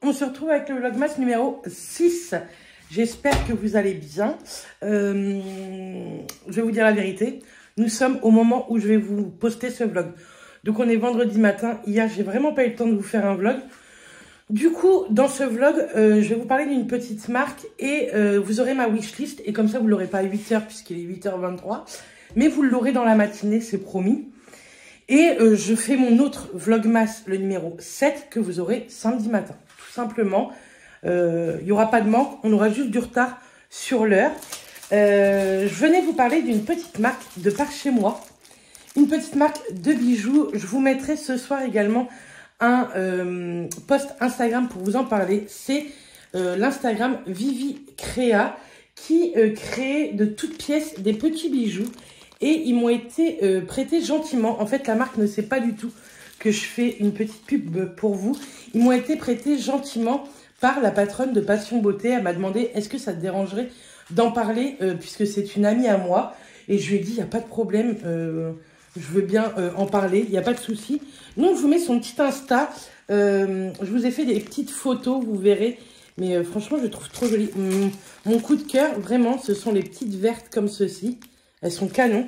On se retrouve avec le Vlogmas numéro 6. J'espère que vous allez bien. Je vais vous dire la vérité. Nous sommes au moment où je vais vous poster ce vlog. Donc on est vendredi matin. Hier, j'ai vraiment pas eu le temps de vous faire un vlog. Du coup, dans ce vlog, je vais vous parler d'une petite marque et vous aurez ma wishlist. Et comme ça, vous ne l'aurez pas à 8h puisqu'il est 8h23. Mais vous l'aurez dans la matinée, c'est promis. Et je fais mon autre Vlogmas, le numéro 7, que vous aurez samedi matin. Tout simplement, il n'y aura pas de manque, on aura juste du retard sur l'heure. Je venais vous parler d'une petite marque de par chez moi. Une petite marque de bijoux. Je vous mettrai ce soir également un post Instagram pour vous en parler. C'est l'Instagram Vivi Créa qui crée de toutes pièces des petits bijoux. Et ils m'ont été prêtés gentiment. En fait, la marque ne sait pas du tout que je fais une petite pub pour vous. Ils m'ont été prêtés gentiment par la patronne de Passion Beauté. Elle m'a demandé, est-ce que ça te dérangerait d'en parler puisque c'est une amie à moi. Et je lui ai dit, il n'y a pas de problème. Je veux bien en parler. Il n'y a pas de souci. Donc, je vous mets son petit Insta. Je vous ai fait des petites photos, vous verrez. Mais franchement, je le trouve trop joli. Mon coup de cœur, vraiment, ce sont les petites vertes comme ceci. Elles sont canons.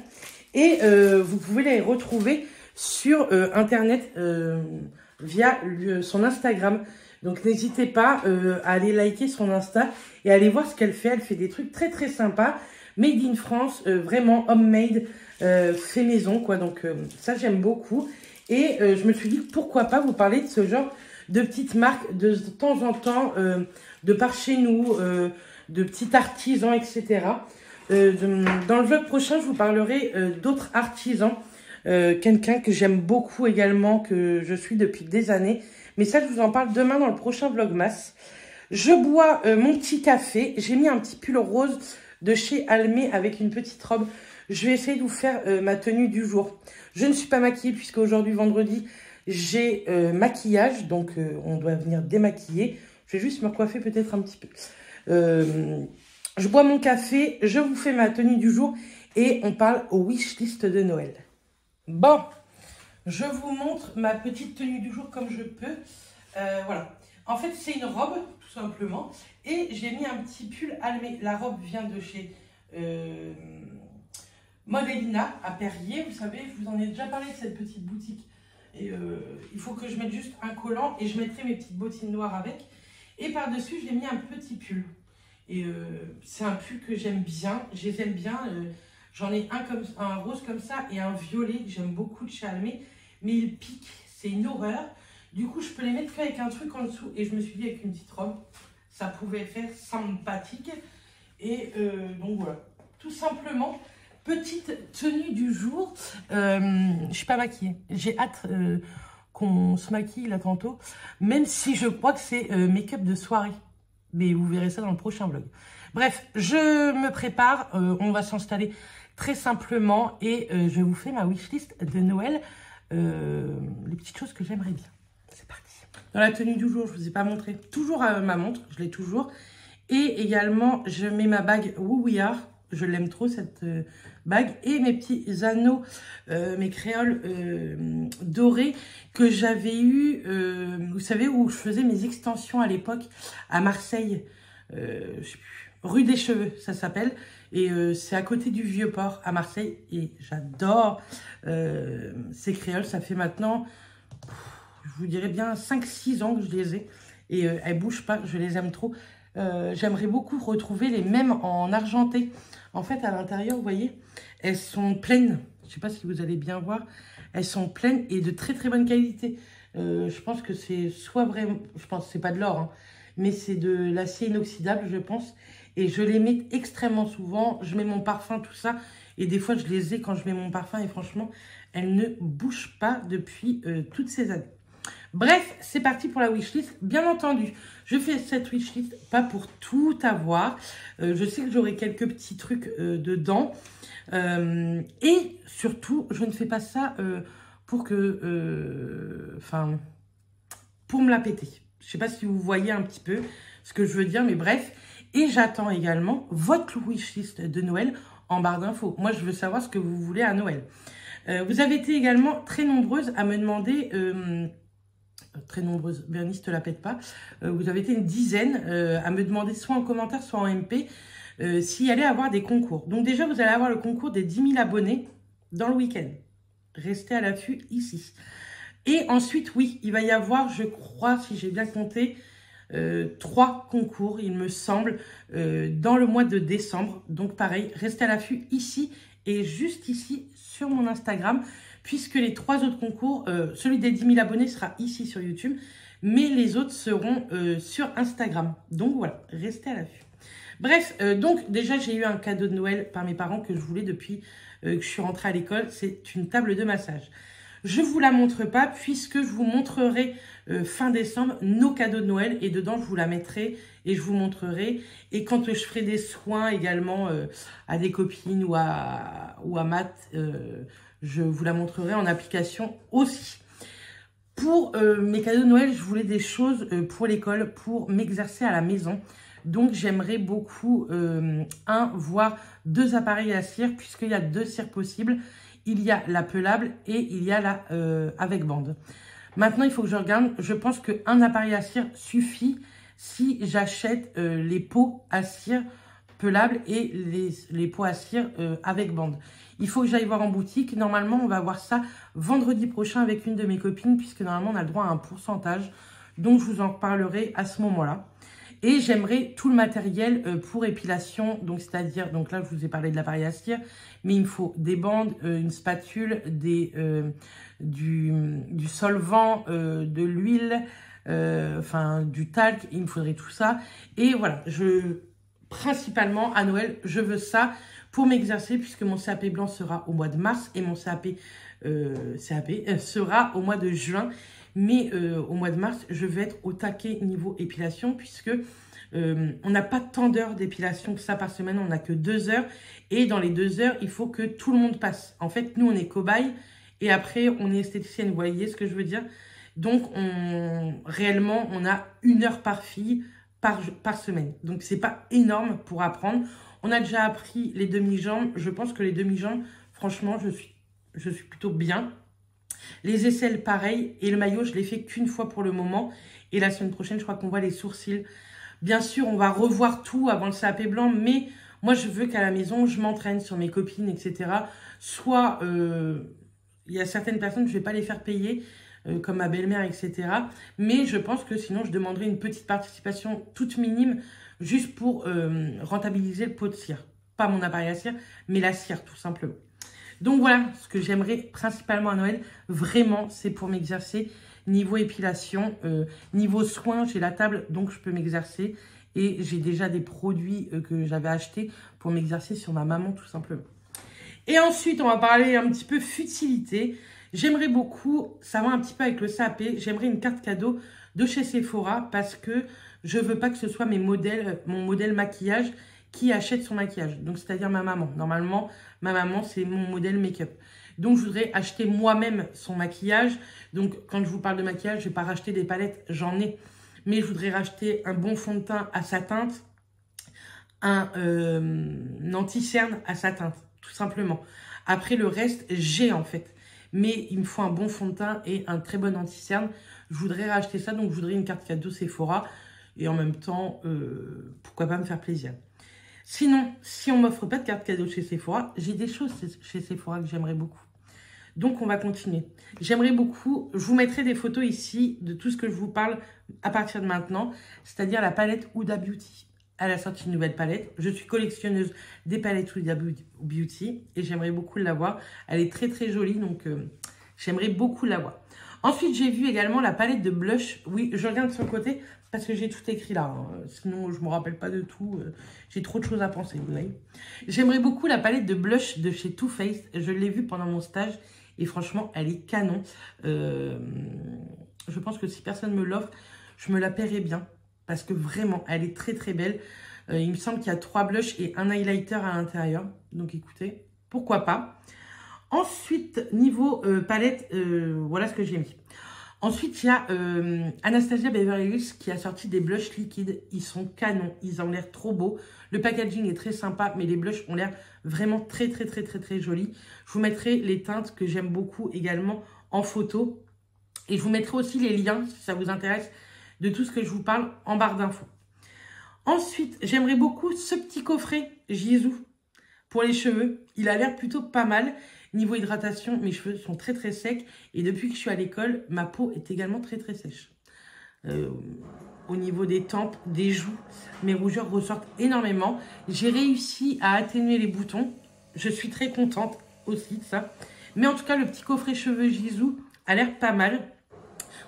Et vous pouvez les retrouver sur Internet via son Instagram. Donc, n'hésitez pas à aller liker son Insta et à aller voir ce qu'elle fait. Elle fait des trucs très, très sympas. Made in France, vraiment homemade, fait maison, quoi. Donc, ça, j'aime beaucoup. Et je me suis dit, pourquoi pas vous parler de ce genre de petites marques de temps en temps, de par chez nous, de petits artisans, etc. Dans le vlog prochain, je vous parlerai d'autres artisans. Quelqu'un que j'aime beaucoup également, que je suis depuis des années. Mais ça, je vous en parle demain dans le prochain Vlogmas. Je bois mon petit café. J'ai mis un petit pull rose de chez Almé avec une petite robe. Je vais essayer de vous faire ma tenue du jour. Je ne suis pas maquillée puisque aujourd'hui, vendredi, j'ai maquillage. Donc, on doit venir démaquiller. Je vais juste me recoiffer peut-être un petit peu. Je bois mon café, je vous fais ma tenue du jour et on parle au wishlist de Noël. Bon, je vous montre ma petite tenue du jour comme je peux. Voilà. En fait, c'est une robe, tout simplement. Et j'ai mis un petit pull Almé. La robe vient de chez Modelina à Perrier. Vous savez, je vous en ai déjà parlé de cette petite boutique. Et il faut que je mette juste un collant et je mettrai mes petites bottines noires avec. Et par-dessus, j'ai mis un petit pull. Et c'est un pull que j'aime bien, je les aime bien. J'en ai un rose comme ça et un violet que j'aime beaucoup de chez Almé. Mais il pique, c'est une horreur. Du coup, je peux les mettre qu'avec un truc en dessous. Et je me suis dit avec une petite robe, ça pouvait faire sympathique. Et donc voilà, tout simplement, petite tenue du jour. Je suis pas maquillée. J'ai hâte qu'on se maquille là tantôt. Même si je crois que c'est make-up de soirée. Mais vous verrez ça dans le prochain vlog. Bref, je me prépare. On va s'installer très simplement. Et je vous fais ma wishlist de Noël. Les petites choses que j'aimerais bien. C'est parti. Dans la tenue du jour, je ne vous ai pas montré. Toujours ma montre, je l'ai toujours. Et également, je mets ma bague Who We Are. Je l'aime trop, cette bague. Et mes petits anneaux, mes créoles dorés que j'avais eu, vous savez, où je faisais mes extensions à l'époque à Marseille. Je sais plus, rue des Cheveux, ça s'appelle. Et c'est à côté du Vieux-Port à Marseille. Et j'adore ces créoles. Ça fait maintenant, je vous dirais bien 5-6 ans que je les ai. Et elles ne bougent pas, je les aime trop. J'aimerais beaucoup retrouver les mêmes en argenté. En fait, à l'intérieur, vous voyez, elles sont pleines. Je ne sais pas si vous allez bien voir. Elles sont pleines et de très très bonne qualité. Je pense que c'est soit vraiment... Je pense que ce n'est pas de l'or, hein, mais c'est de l'acier inoxydable, je pense. Et je les mets extrêmement souvent. Je mets mon parfum, tout ça. Et des fois, je les ai quand je mets mon parfum. Et franchement, elles ne bougent pas depuis toutes ces années. Bref, c'est parti pour la wishlist. Bien entendu, je fais cette wishlist pas pour tout avoir. Je sais que j'aurai quelques petits trucs dedans. Et surtout, je ne fais pas ça pour que... pour me la péter. Je ne sais pas si vous voyez un petit peu ce que je veux dire, mais bref. Et j'attends également votre wishlist de Noël en barre d'infos. Moi, je veux savoir ce que vous voulez à Noël. Vous avez été également très nombreuses à me demander... très nombreuses, Bernice, te la pète pas. Vous avez été une dizaine à me demander soit en commentaire, soit en MP, s'il allait avoir des concours. Donc déjà, vous allez avoir le concours des 10 000 abonnés dans le week-end. Restez à l'affût ici. Et ensuite, oui, il va y avoir, je crois, si j'ai bien compté, 3 concours, il me semble, dans le mois de décembre. Donc pareil, restez à l'affût ici et juste ici sur mon Instagram, puisque les 3 autres concours, celui des 10 000 abonnés sera ici sur YouTube, mais les autres seront sur Instagram. Donc voilà, restez à l'affût. Bref, donc déjà j'ai eu un cadeau de Noël par mes parents que je voulais depuis que je suis rentrée à l'école. C'est une table de massage. Je ne vous la montre pas puisque je vous montrerai fin décembre nos cadeaux de Noël et dedans je vous la mettrai et je vous montrerai. Et quand je ferai des soins également à des copines ou à Matt, je vous la montrerai en application aussi. Pour mes cadeaux de Noël, je voulais des choses pour l'école, pour m'exercer à la maison. Donc j'aimerais beaucoup, voire 2 appareils à cire puisqu'il y a 2 cires possibles. Il y a la pelable et il y a la avec bande. Maintenant, il faut que je regarde. Je pense qu'un appareil à cire suffit si j'achète les pots à cire pelables et les pots à cire avec bande. Il faut que j'aille voir en boutique. Normalement, on va voir ça vendredi prochain avec une de mes copines puisque normalement, on a le droit à un pourcentage. Donc, je vous en reparlerai à ce moment-là. Et j'aimerais tout le matériel pour épilation, donc c'est-à-dire, donc là je vous ai parlé de l'appareil à cire, mais il me faut des bandes, une spatule, du solvant, de l'huile, enfin du talc, il me faudrait tout ça. Et voilà, principalement à Noël, je veux ça pour m'exercer puisque mon CAP blanc sera au mois de mars et mon CAP sera au mois de juin. Mais au mois de mars, je vais être au taquet niveau épilation puisque on n'a pas tant d'heures d'épilation que ça par semaine, on n'a que 2 heures. Et dans les 2 heures, il faut que tout le monde passe. En fait, nous, on est cobaye et après, on est esthéticienne. Vous voyez ce que je veux dire? Donc, réellement, on a 1 heure par fille par semaine. Donc, c'est pas énorme pour apprendre. On a déjà appris les demi-jambes. Je pense que les demi-jambes, franchement, je suis plutôt bien. Les aisselles, pareil. Et le maillot, je l'ai fait qu'une fois pour le moment. Et la semaine prochaine, je crois qu'on voit les sourcils. Bien sûr, on va revoir tout avant le CAP blanc. Mais moi, je veux qu'à la maison, je m'entraîne sur mes copines, etc. Soit, il y a certaines personnes, je ne vais pas les faire payer, comme ma belle-mère, etc. Mais je pense que sinon, je demanderai une petite participation toute minime, juste pour rentabiliser le pot de cire. Pas mon appareil à cire, mais la cire, tout simplement. Donc voilà, ce que j'aimerais principalement à Noël, vraiment, c'est pour m'exercer niveau épilation. Niveau soins, j'ai la table, donc je peux m'exercer. Et j'ai déjà des produits que j'avais achetés pour m'exercer sur ma maman, tout simplement. Et ensuite, on va parler un petit peu futilité. J'aimerais beaucoup, ça va un petit peu avec le CAP, j'aimerais une carte cadeau de chez Sephora parce que je veux pas que ce soit mon modèle maquillage qui achète son maquillage. Donc, c'est-à-dire ma maman. Normalement, ma maman, c'est mon modèle make-up. Donc, je voudrais acheter moi-même son maquillage. Donc, quand je vous parle de maquillage, je ne vais pas racheter des palettes, j'en ai. Mais je voudrais racheter un bon fond de teint à sa teinte, un anti-cerne à sa teinte, tout simplement. Après, le reste, j'ai en fait. Mais il me faut un bon fond de teint et un très bon anti-cerne. Je voudrais racheter ça, donc je voudrais une carte cadeau Sephora. Et en même temps, pourquoi pas me faire plaisir. Sinon, si on m'offre pas de carte cadeau chez Sephora, j'ai des choses chez Sephora que j'aimerais beaucoup. Donc, on va continuer. J'aimerais beaucoup, je vous mettrai des photos ici de tout ce que je vous parle à partir de maintenant, c'est-à-dire la palette Huda Beauty. Elle a sorti une nouvelle palette. Je suis collectionneuse des palettes Huda Beauty et j'aimerais beaucoup l'avoir. Elle est très très jolie, donc j'aimerais beaucoup l'avoir. Ensuite, j'ai vu également la palette de blush. Oui, je regarde sur le côté parce que j'ai tout écrit là. Hein. Sinon, je ne me rappelle pas de tout. J'ai trop de choses à penser, vous voyez. J'aimerais beaucoup la palette de blush de chez Too Faced. Je l'ai vue pendant mon stage et franchement, elle est canon. Je pense que si personne me l'offre, je me la paierai bien parce que vraiment, elle est très très belle. Il me semble qu'il y a 3 blushs et un highlighter à l'intérieur. Donc, écoutez, pourquoi pas. Ensuite, niveau palette, voilà ce que j'ai mis. Ensuite, il y a Anastasia Beverly Hills qui a sorti des blushs liquides. Ils sont canons, ils ont l'air trop beaux. Le packaging est très sympa, mais les blushs ont l'air vraiment très, très jolis. Je vous mettrai les teintes que j'aime beaucoup également en photo. Et je vous mettrai aussi les liens, si ça vous intéresse, de tout ce que je vous parle en barre d'infos. Ensuite, j'aimerais beaucoup ce petit coffret Gisou pour les cheveux. Il a l'air plutôt pas mal. Niveau hydratation, mes cheveux sont très très secs. Et depuis que je suis à l'école, ma peau est également très très sèche. Au niveau des tempes, des joues, mes rougeurs ressortent énormément. J'ai réussi à atténuer les boutons. Je suis très contente aussi de ça. Mais en tout cas, le petit coffret cheveux Gisou a l'air pas mal.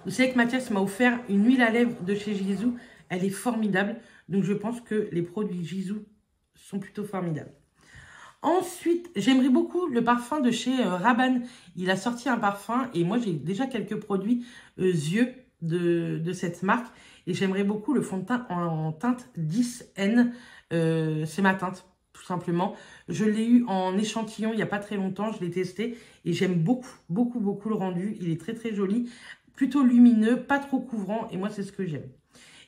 Vous savez que Mathias m'a offert une huile à lèvres de chez Gisou. Elle est formidable. Donc, je pense que les produits Gisou sont plutôt formidables. Ensuite, j'aimerais beaucoup le parfum de chez Rabanne. Il a sorti un parfum et moi, j'ai déjà quelques produits yeux de cette marque. Et j'aimerais beaucoup le fond de teint en teinte 10N. C'est ma teinte, tout simplement. Je l'ai eu en échantillon il n'y a pas très longtemps. Je l'ai testé et j'aime beaucoup, beaucoup, beaucoup le rendu. Il est très, très joli. Plutôt lumineux, pas trop couvrant. Et moi, c'est ce que j'aime.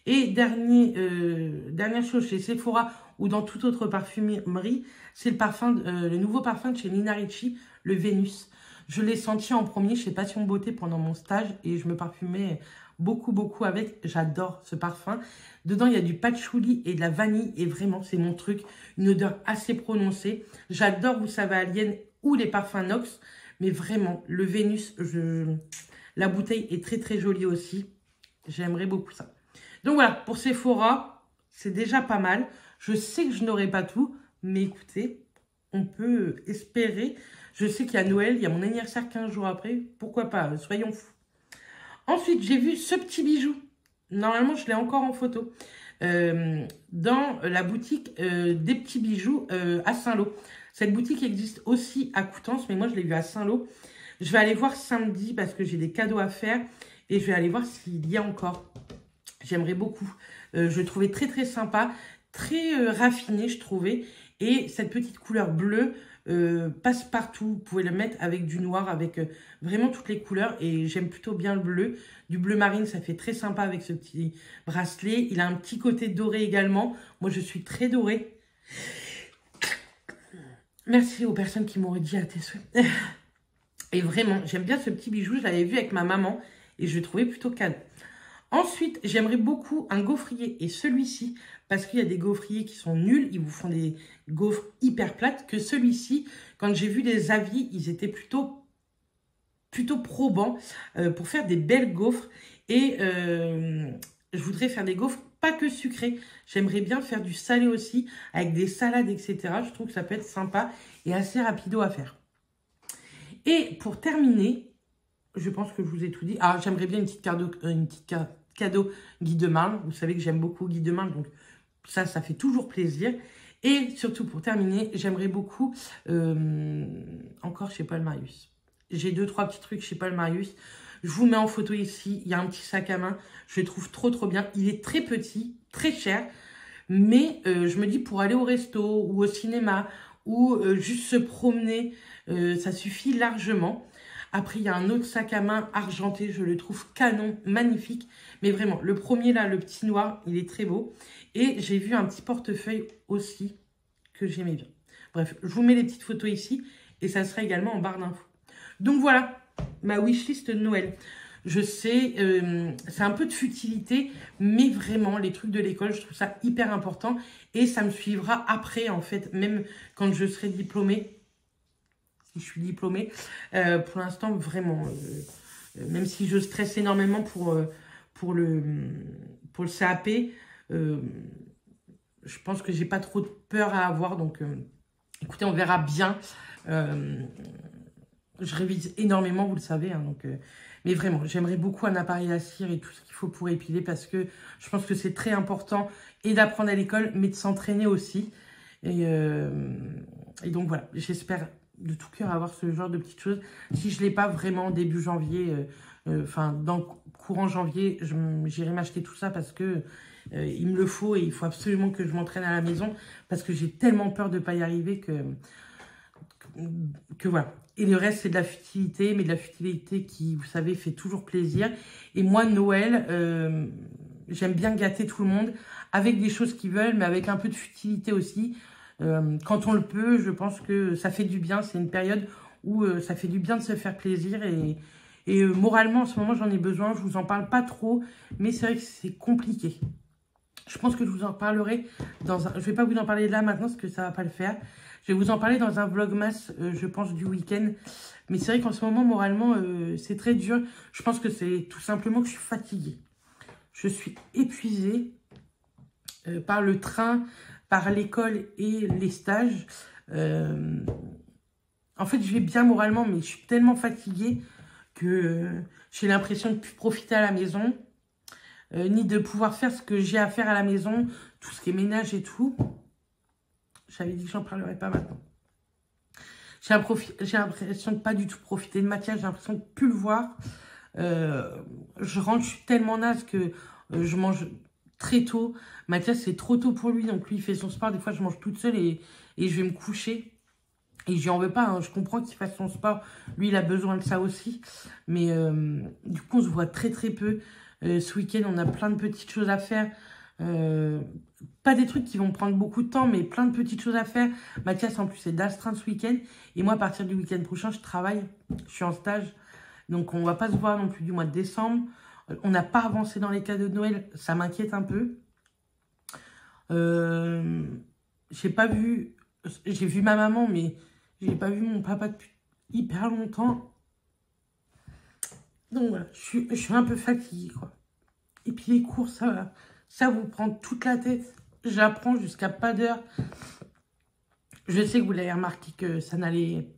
Et dernière chose chez Sephora ou dans toute autre parfumerie, c'est le nouveau parfum de chez Nina Ricci, le Vénus. Je l'ai senti en premier chez Passion Beauté pendant mon stage et je me parfumais beaucoup, beaucoup avec. J'adore ce parfum. Dedans, il y a du patchouli et de la vanille et vraiment, c'est mon truc. Une odeur assez prononcée. J'adore, vous savez, Alien ou les parfums Nox. Mais vraiment, le Vénus, la bouteille est très, très jolie aussi. J'aimerais beaucoup ça. Donc voilà, pour Sephora, c'est déjà pas mal. Je sais que je n'aurai pas tout, mais écoutez, on peut espérer. Je sais qu'il y a Noël, il y a mon anniversaire 15 jours après. Pourquoi pas, soyons fous. Ensuite, j'ai vu ce petit bijou. Normalement, je l'ai encore en photo. Dans la boutique des petits bijoux à Saint-Lô. Cette boutique existe aussi à Coutances, mais moi, je l'ai vu à Saint-Lô. Je vais aller voir samedi parce que j'ai des cadeaux à faire. Et je vais aller voir s'il y a encore. J'aimerais beaucoup. Je le trouvais très, très sympa. Très raffiné, je trouvais. Et cette petite couleur bleue passe partout. Vous pouvez le mettre avec du noir, avec vraiment toutes les couleurs. Et j'aime plutôt bien le bleu. Du bleu marine, ça fait très sympa avec ce petit bracelet. Il a un petit côté doré également. Moi, je suis très dorée. Merci aux personnes qui m'ont dit à tes souhaits. Et vraiment, j'aime bien ce petit bijou. Je l'avais vu avec ma maman et je le trouvais plutôt cadeau. Ensuite, j'aimerais beaucoup un gaufrier et celui-ci, parce qu'il y a des gaufriers qui sont nuls, ils vous font des gaufres hyper plates, que celui-ci, quand j'ai vu des avis, ils étaient plutôt probants pour faire des belles gaufres. Et je voudrais faire des gaufres pas que sucrées, j'aimerais bien faire du salé aussi, avec des salades, etc. Je trouve que ça peut être sympa et assez rapido à faire. Et pour terminer, je pense que je vous ai tout dit. Ah, j'aimerais bien une petite cadeau Guy de Marne. Vous savez que j'aime beaucoup Guy de Marne, donc ça fait toujours plaisir. Et surtout, pour terminer, j'aimerais beaucoup encore chez Paul Marius. J'ai 2-3 petits trucs chez Paul Marius. Je vous mets en photo ici. Il y a un petit sac à main. Je le trouve trop, trop bien. Il est très petit, très cher. Mais je me dis, pour aller au resto ou au cinéma ou juste se promener, ça suffit largement. Après, il y a un autre sac à main argenté. Je le trouve canon, magnifique. Mais vraiment, le premier là, le petit noir, il est très beau. Et j'ai vu un petit portefeuille aussi que j'aimais bien. Bref, je vous mets les petites photos ici. Et ça sera également en barre d'infos. Donc voilà, ma wishlist de Noël. Je sais, c'est un peu de futilité. Mais vraiment, les trucs de l'école, je trouve ça hyper important. Et ça me suivra après, en fait. Même quand je serai diplômée. Si je suis diplômée, pour l'instant, vraiment, même si je stresse énormément pour le CAP, je pense que j'ai pas trop de peur à avoir. Donc, écoutez, on verra bien. Je révise énormément, vous le savez. Hein, donc, mais vraiment, j'aimerais beaucoup un appareil à cire et tout ce qu'il faut pour épiler parce que je pense que c'est très important et d'apprendre à l'école, mais de s'entraîner aussi. Et donc, voilà, j'espère de tout cœur avoir ce genre de petites choses. Si je ne l'ai pas vraiment début janvier, enfin dans le courant janvier, j'irai m'acheter tout ça parce que il me le faut et il faut absolument que je m'entraîne à la maison parce que j'ai tellement peur de ne pas y arriver que voilà. Et le reste, c'est de la futilité, mais de la futilité qui, vous savez, fait toujours plaisir. Et moi, Noël, j'aime bien gâter tout le monde avec des choses qu'ils veulent, mais avec un peu de futilité aussi. Quand on le peut, je pense que ça fait du bien. C'est une période où ça fait du bien de se faire plaisir Et moralement, en ce moment, j'en ai besoin. Je vous en parle pas trop, mais c'est vrai que c'est compliqué. Je pense que je vous en parlerai dans un... Je vais pas vous en parler là maintenant, parce que ça va pas le faire. Je vais vous en parler dans un vlogmas, je pense, du week-end. Mais c'est vrai qu'en ce moment, moralement, c'est très dur. Je pense que c'est tout simplement que je suis fatiguée. Je suis épuisée par le train, par l'école et les stages. En fait, je vais bien moralement, mais je suis tellement fatiguée que j'ai l'impression de ne plus profiter à la maison, ni de pouvoir faire ce que j'ai à faire à la maison, tout ce qui est ménage et tout. J'avais dit que j'en parlerais pas maintenant. J'ai l'impression de pas du tout profiter de Mathias, j'ai l'impression de ne plus le voir. Je rentre, je suis tellement naze que je mange très tôt. Mathias, c'est trop tôt pour lui, donc lui, il fait son sport. Des fois, je mange toute seule et je vais me coucher. Et je lui en veux pas, hein. Je comprends qu'il fasse son sport. Lui, il a besoin de ça aussi. Mais du coup, on se voit très très peu. Ce week-end, on a plein de petites choses à faire. Pas des trucs qui vont prendre beaucoup de temps, mais plein de petites choses à faire. Mathias, en plus, c'est d'astreinte ce week-end. Et moi, à partir du week-end prochain, je travaille. Je suis en stage. Donc, on va pas se voir non plus du mois de décembre. On n'a pas avancé dans les cadeaux de Noël. Ça m'inquiète un peu. J'ai pas vu... J'ai vu ma maman, mais j'ai pas vu mon papa depuis hyper longtemps. Donc voilà, je suis un peu fatiguée, quoi. Et puis les cours, ça vous prend toute la tête. J'apprends jusqu'à pas d'heure. Je sais que vous l'avez remarqué que ça n'allait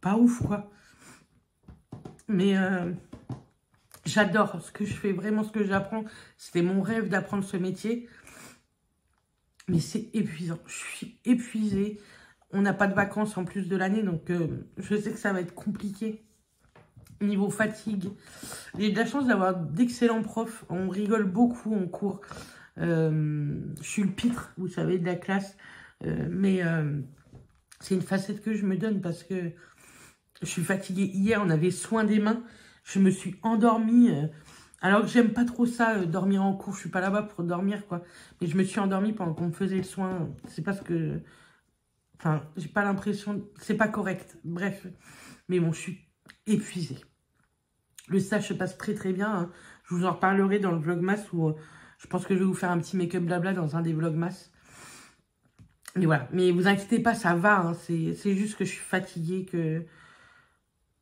pas ouf, quoi. Mais j'adore ce que je fais, vraiment ce que j'apprends. C'était mon rêve d'apprendre ce métier. Mais c'est épuisant. Je suis épuisée. On n'a pas de vacances en plus de l'année, donc je sais que ça va être compliqué. Niveau fatigue. J'ai de la chance d'avoir d'excellents profs. On rigole beaucoup en cours. Je suis le pitre, vous savez, de la classe. Mais c'est une facette que je me donne parce que je suis fatiguée. Hier, on avait soin des mains. Je me suis endormie. Alors que j'aime pas trop ça, dormir en cours. Je suis pas là-bas pour dormir, quoi. Mais je me suis endormie pendant qu'on me faisait le soin. C'est parce que... Enfin, j'ai pas l'impression... C'est pas correct. Bref. Mais bon, je suis épuisée. Le stage se passe très très bien. Hein. Je vous en reparlerai dans le vlogmas où je pense que je vais vous faire un petit make-up blabla dans un des vlogmas. Mais voilà. Mais vous inquiétez pas, ça va. Hein. C'est juste que je suis fatiguée. Que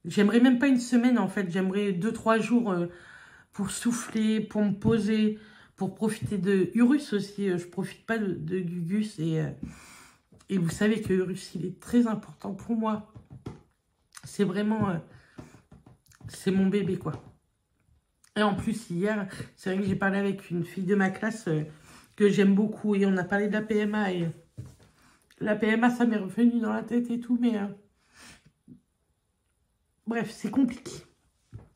j'aimerais même pas une semaine en fait. J'aimerais 2-3 jours pour souffler, pour me poser, pour profiter de Urus aussi. Je profite pas de Gugus et vous savez que Urus, il est très important pour moi. C'est vraiment... c'est mon bébé, quoi. Et en plus, hier, c'est vrai que j'ai parlé avec une fille de ma classe que j'aime beaucoup. Et on a parlé de la PMA. Et la PMA, ça m'est revenu dans la tête et tout. Mais bref, c'est compliqué.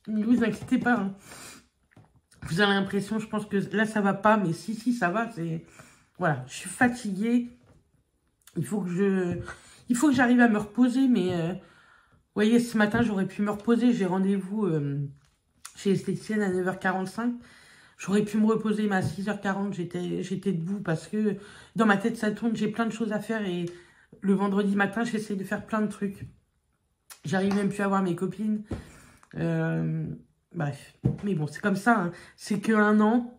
Ne vous inquiétez pas. Hein. Vous avez l'impression, je pense que là, ça va pas. Mais si, ça va. Voilà, je suis fatiguée. Il faut que j'arrive à me reposer. Mais vous voyez, ce matin, j'aurais pu me reposer. J'ai rendez-vous chez l'esthéticienne à 9h45. J'aurais pu me reposer, mais à 6h40, j'étais debout parce que dans ma tête, ça tourne. J'ai plein de choses à faire et le vendredi matin, j'essaie de faire plein de trucs. J'arrive même plus à voir mes copines. Bref, mais bon, c'est comme ça. Hein. C'est que 1 an,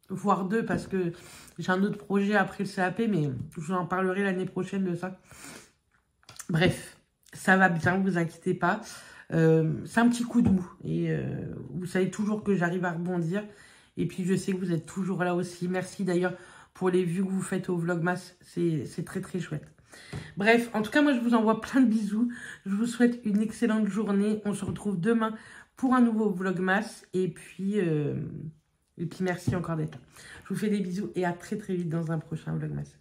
voire 2, parce que j'ai un autre projet après le CAP, mais je vous en parlerai l'année prochaine de ça. Bref, ça va bien, vous inquiétez pas. C'est un petit coup de mou. Et vous savez toujours que j'arrive à rebondir. Et puis, je sais que vous êtes toujours là aussi. Merci d'ailleurs pour les vues que vous faites au vlogmas. C'est très, très chouette. Bref, en tout cas, moi, je vous envoie plein de bisous. Je vous souhaite une excellente journée. On se retrouve demain pour un nouveau vlogmas. Et puis merci encore d'être là. Je vous fais des bisous et à très, très vite dans un prochain vlogmas.